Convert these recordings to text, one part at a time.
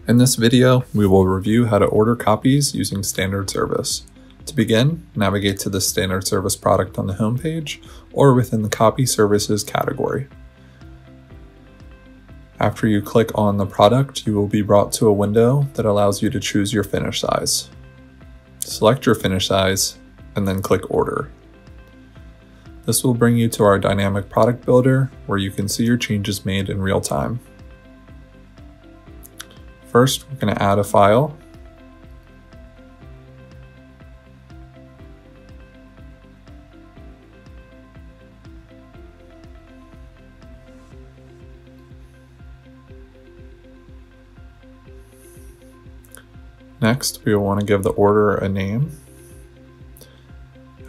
In this video, we will review how to order copies using standard service. To begin, navigate to the standard service product on the home page or within the copy services category. After you click on the product, you will be brought to a window that allows you to choose your finish size. Select your finish size and then click Order. This will bring you to our dynamic product builder where you can see your changes made in real time. First, we're going to add a file. Next, we will want to give the order a name.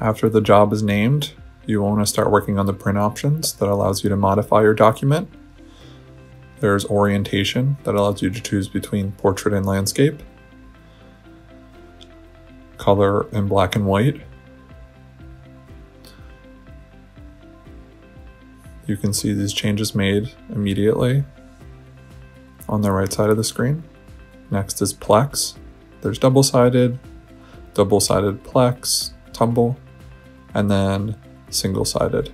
After the job is named, you want to start working on the print options that allows you to modify your document. There's orientation that allows you to choose between portrait and landscape, color and black and white. You can see these changes made immediately on the right side of the screen. Next is Plex. There's double-sided Plex, tumble, and then single-sided.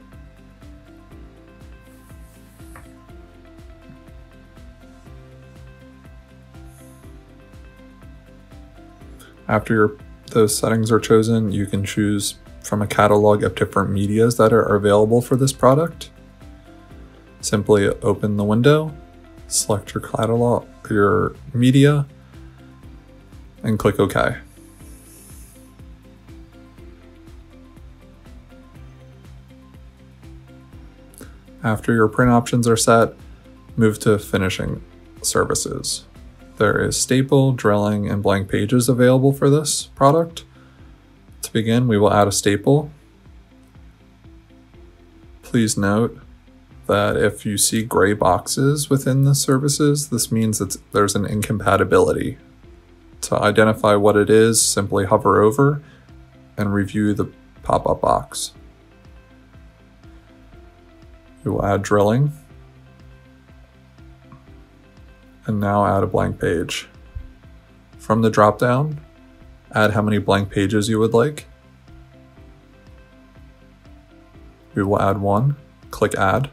After those settings are chosen, you can choose from a catalog of different medias that are available for this product. Simply open the window, select your catalog, your media, and click OK. After your print options are set, move to finishing services. There is staple, drilling, and blank pages available for this product. To begin, we will add a staple. Please note that if you see gray boxes within the services, this means that there's an incompatibility. To identify what it is, simply hover over and review the pop-up box. We will add drilling, and now add a blank page. From the drop-down, add how many blank pages you would like. We will add one, click Add.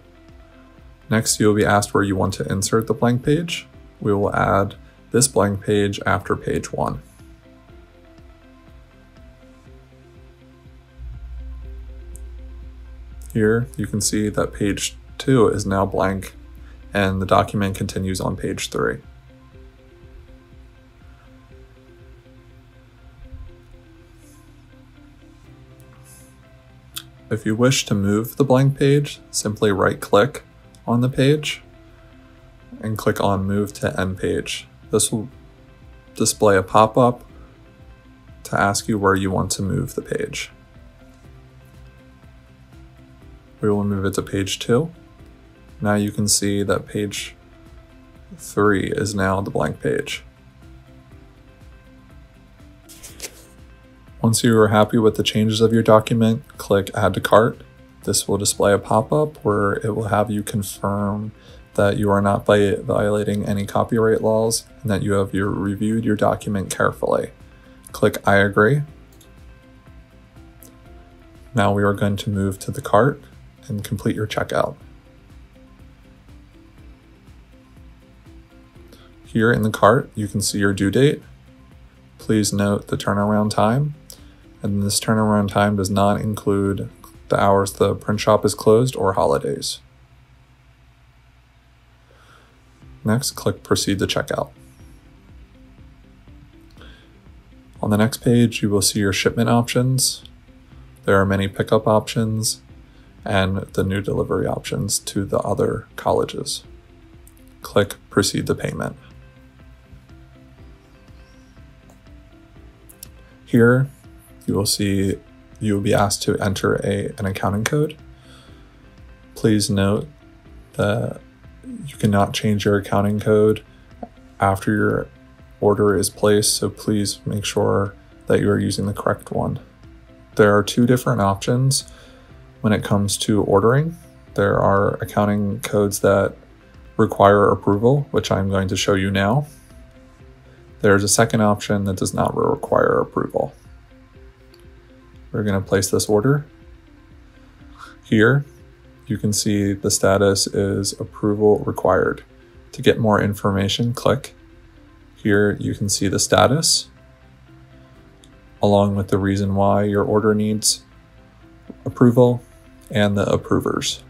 Next, you will be asked where you want to insert the blank page. We will add this blank page after page 1. Here, you can see that page 2 is now blank and the document continues on page 3. If you wish to move the blank page, simply right-click on the page and click on Move to End Page. This will display a pop-up to ask you where you want to move the page. We will move it to page 2. Now you can see that page 3 is now the blank page. Once you are happy with the changes of your document, click Add to Cart. This will display a pop-up where it will have you confirm that you are not violating any copyright laws and that you have reviewed your document carefully. Click I agree. Now we are going to move to the cart and complete your checkout. Here in the cart, you can see your due date. Please note the turnaround time, and this turnaround time does not include the hours the print shop is closed or holidays. Next, click Proceed to Checkout. On the next page, you will see your shipment options. There are many pickup options and the new delivery options to the other colleges. Click Proceed to Payment. Here, you will be asked to enter an accounting code. Please note that you cannot change your accounting code after your order is placed, so please make sure that you are using the correct one. There are 2 different options when it comes to ordering. There are accounting codes that require approval, which I'm going to show you now. There's a second option that does not require approval. We're going to place this order. Here, you can see the status is approval required. To get more information, click. Here you can see the status, along with the reason why your order needs approval and the approvers.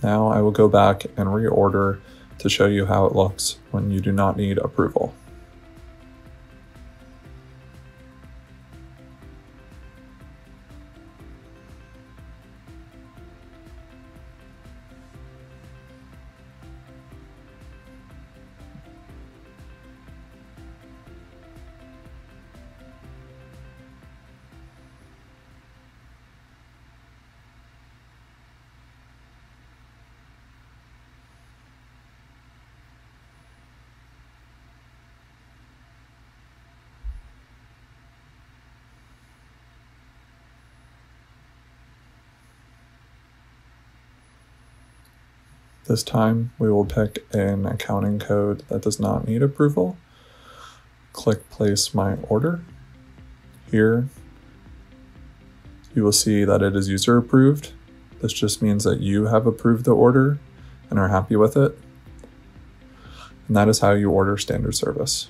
Now I will go back and reorder to show you how it looks when you do not need approval. This time we will pick an accounting code that does not need approval. Click place my order. Here you will see that it is user approved. This just means that you have approved the order and are happy with it. And that is how you order standard service.